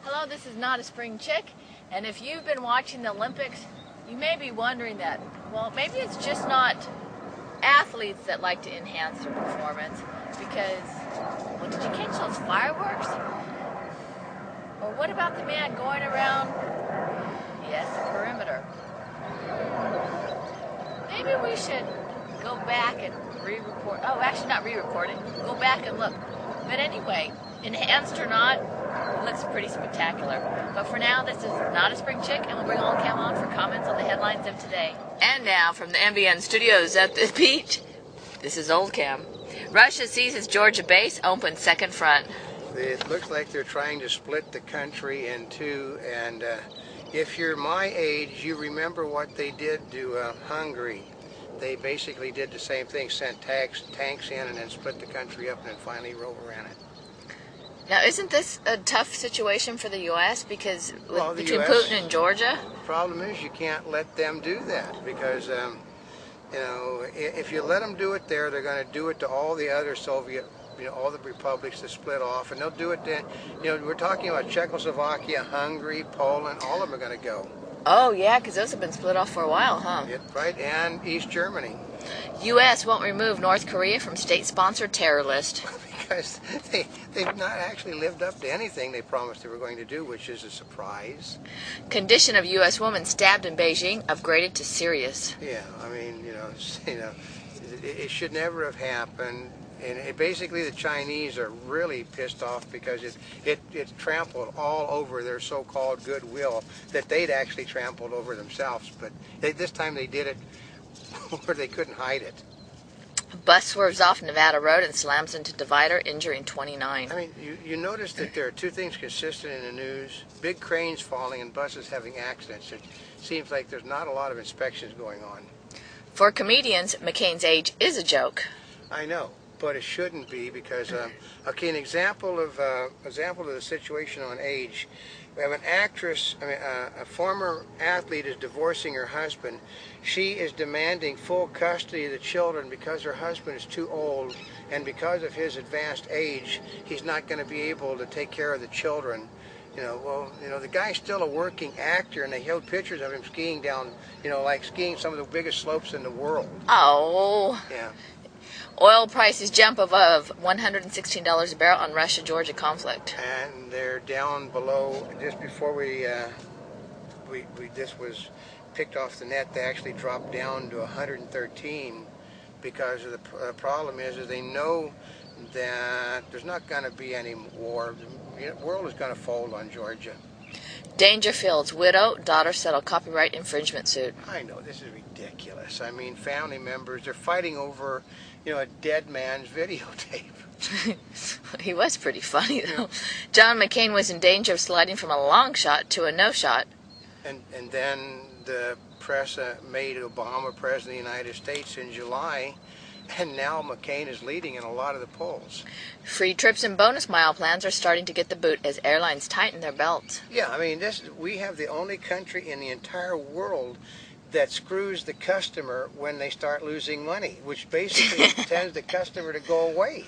Hello, this is Not a Spring Chick, and if you've been watching the Olympics, you may be wondering that, well, maybe it's just not athletes that like to enhance their performance, because, well, did you catch those fireworks? Or what about the man going around, yes, the perimeter? Maybe we should go back and re-record, oh, actually not re-record it, go back and look. But anyway, enhanced or not, it looks pretty spectacular. But for now, this is Not a Spring Chick, and we'll bring Oldecam on for comments on the headlines of today. And now, from the MBN studios at the beach, this is Oldecam. Russia seizes Georgia base, opens second front. It looks like they're trying to split the country in two, and if you're my age, you remember what they did to Hungary. They basically did the same thing, sent tanks in and then split the country up and then finally overran it. Now, isn't this a tough situation for the U.S. because between US, Putin and Georgia? The problem is you can't let them do that because, you know, if you let them do it there, they're going to do it to all the other Soviet, you know, all the republics that split off, and they'll do it then. You know, we're talking about Czechoslovakia, Hungary, Poland, all of them are going to go. Oh, yeah, because those have been split off for a while, huh? Yeah, right, and East Germany. U.S. won't remove North Korea from state-sponsored terror list. Because they've not actually lived up to anything they promised they were going to do, which is a surprise. Condition of U.S. woman stabbed in Beijing upgraded to serious. Yeah, I mean, you know, it should never have happened. And basically, the Chinese are really pissed off because it trampled all over their so-called goodwill that they'd actually trampled over themselves. But this time they did it where they couldn't hide it. Bus swerves off Nevada Road and slams into divider, injuring 29. I mean, you notice that there are two things consistent in the news: big cranes falling and buses having accidents. It seems like there's not a lot of inspections going on. For comedians, McCain's age is a joke. I know, but it shouldn't be because, okay, an example of the situation on age. We have an actress, a former athlete is divorcing her husband. She is demanding full custody of the children because her husband is too old, and because of his advanced age, he's not going to be able to take care of the children. You know, well, you know, the guy's still a working actor, and they showed pictures of him skiing down, you know, like skiing some of the biggest slopes in the world. Oh. Yeah. Oil prices jump above $116 a barrel on Russia-Georgia conflict. And they're down below, just before this was picked off the net, they actually dropped down to 113 because of the problem is they know that there's not going to be any war. The world is going to fold on Georgia. Dangerfield's widow, daughter settle copyright infringement suit. I know, this is ridiculous. I mean, family members, they're fighting over, you know, a dead man's videotape. He was pretty funny, though. John McCain was in danger of sliding from a long shot to a no shot. And then the press made Obama president of the United States in July, and now McCain is leading in a lot of the polls. Free trips and bonus mile plans are starting to get the boot as airlines tighten their belts. Yeah, I mean, we have the only country in the entire world that screws the customer when they start losing money, which basically tends the customer to go away.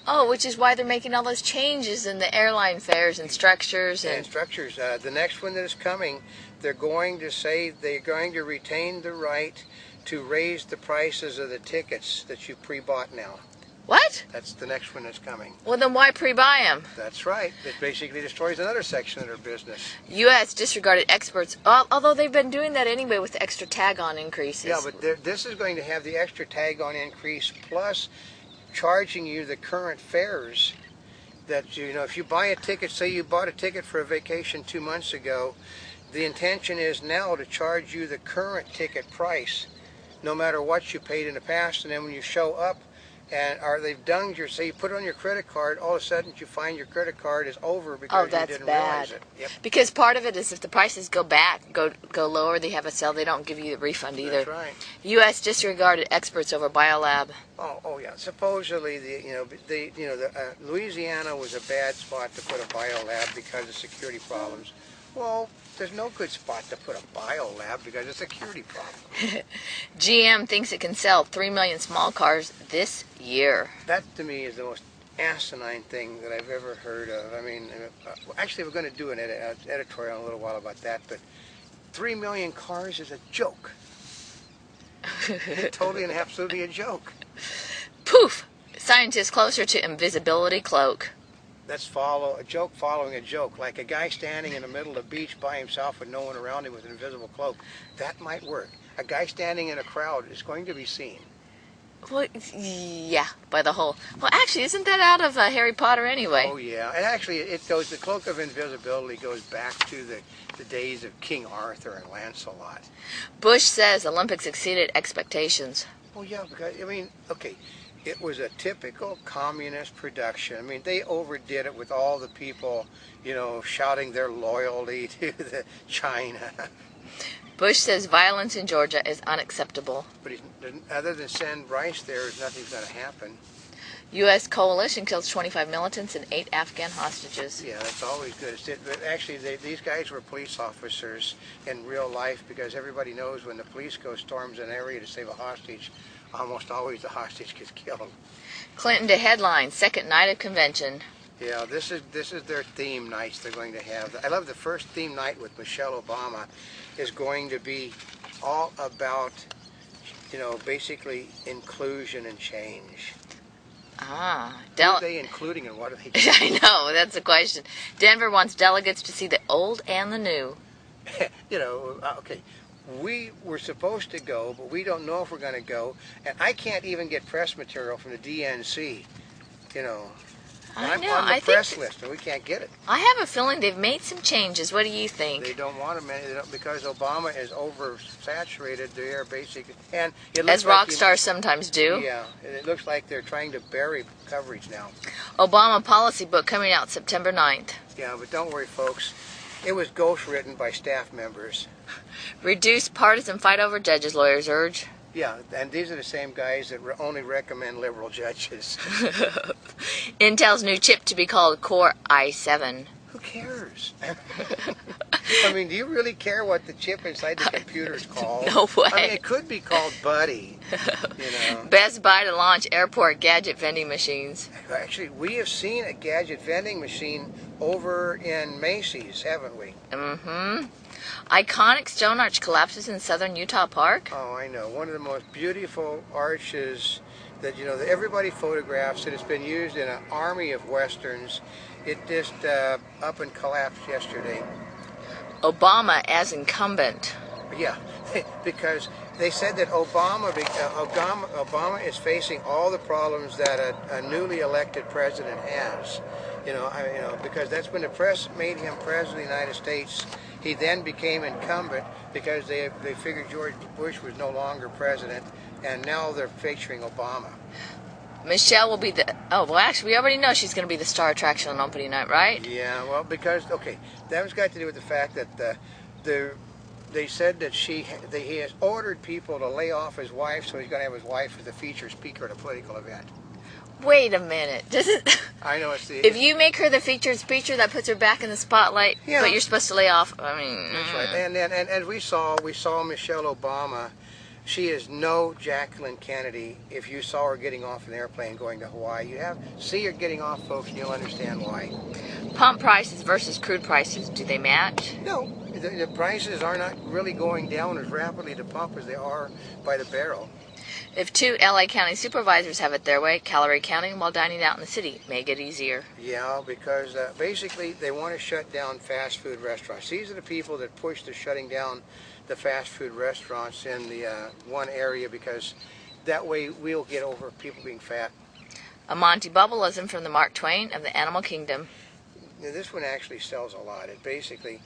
Oh, which is why they're making all those changes in the airline fares and structures. And structures. The next one that is coming, they're going to say they're going to retain the right to raise the prices of the tickets that you pre-bought now. What? That's the next one that's coming. Well, then why pre-buy them? That's right. It basically destroys another section of their business. U.S. disregarded experts, although they've been doing that anyway with the extra tag-on increases. Yeah, but this is going to have the extra tag-on increase plus charging you the current fares that, you know, if you buy a ticket, say you bought a ticket for a vacation 2 months ago, the intention is now to charge you the current ticket price no matter what you paid in the past, and then when you show up and they've dunged your, say you put it on your credit card, all of a sudden you find your credit card is over because you didn't realize it. Yep. Because part of it is if the prices go lower, they have a sale, they don't give you the refund either. That's right. U.S. disregarded experts over biolab. Oh yeah. Supposedly, Louisiana was a bad spot to put a biolab because of security problems. Well, there's no good spot to put a biolab because of security problem. GM thinks it can sell 3 million small cars this year. That to me is the most asinine thing that I've ever heard of. I mean, actually, we're going to do an editorial in a little while about that, but 3 million cars is a joke. Totally and absolutely a joke. Poof! Scientists closer to invisibility cloak. That's a joke following a joke, like a guy standing in the middle of the beach by himself with no one around him with an invisible cloak. That might work. A guy standing in a crowd is going to be seen. Well, yeah, by the whole. Well, actually, isn't that out of Harry Potter anyway? Oh yeah, and actually, it goes. The cloak of invisibility goes back to the days of King Arthur and Lancelot. Bush says Olympics exceeded expectations. Oh yeah, because I mean, okay, it was a typical communist production. I mean, they overdid it with all the people, shouting their loyalty to China. Bush says violence in Georgia is unacceptable. But other than send Rice there, nothing's going to happen. U.S. coalition kills 25 militants and 8 Afghan hostages. Yeah, that's always good. But actually, these guys were police officers in real life, because everybody knows when the police storms an area to save a hostage, almost always the hostage gets killed. Clinton to headline, second night of convention. Yeah, this is their theme nights they're going to have. I love the first theme night with Michelle Obama is going to be all about, basically inclusion and change. Who are they including and what are they doing? I know, that's the question. Denver wants delegates to see the old and the new. Okay, we were supposed to go, but we don't know if we're going to go, and I can't even get press material from the DNC, I'm on the press list, and we can't get it. I have a feeling they've made some changes. What do you think? They don't want them because Obama is oversaturated there, basically. And it looks as rock stars sometimes do. Yeah, and it looks like they're trying to bury coverage now. Obama policy book coming out September 9th. Yeah, but don't worry, folks. It was ghostwritten by staff members. Reduce partisan fight over judges, lawyers urge. Yeah, and these are the same guys that only recommend liberal judges. Intel's new chip to be called Core i7. Who cares? I mean, do you really care what the chip inside the computer is called? No way. I mean, it could be called Buddy. Best Buy to launch airport gadget vending machines. Actually, we have seen a gadget vending machine over in Macy's, haven't we? Mm-hmm. Iconic stone arch collapses in southern Utah Park. Oh, I know. One of the most beautiful arches that that everybody photographs. It has been used in an army of westerns. It just up and collapsed yesterday. Obama as incumbent. Yeah, because they said that Obama is facing all the problems that a newly elected president has. Because that's when the press made him president of the United States. He then became incumbent because they figured George Bush was no longer president, and now they're featuring Obama. Michelle will be the... Oh, well, actually, we already know she's going to be the star attraction on opening night, right? Yeah, well, because, okay, that was got to do with the fact that they said that he has ordered people to lay off his wife, so he's going to have his wife as the featured speaker at a political event. Wait a minute. Does it... I know it's the... If you make her the featured speaker, that puts her back in the spotlight, yeah. But you're supposed to lay off. I mean... That's right. And as we saw Michelle Obama. She is no Jacqueline Kennedy. If you saw her getting off an airplane going to Hawaii, see her getting off, folks, and you'll understand why. Pump prices versus crude prices, do they match? No, the prices are not really going down as rapidly to pump as they are by the barrel. If 2 LA County supervisors have it their way, calorie counting while dining out in the city may get easier. Yeah, because basically they want to shut down fast food restaurants. These are the people that push the shutting down the fast food restaurants in the one area, because that way we'll get over people being fat. A Monty Bubbleism from the Mark Twain of the Animal Kingdom. Now, this one actually sells a lot. It basically,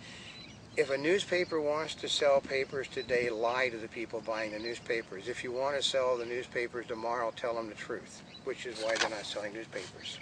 if a newspaper wants to sell papers today, lie to the people buying the newspapers. If you want to sell the newspapers tomorrow, tell them the truth, which is why they're not selling newspapers.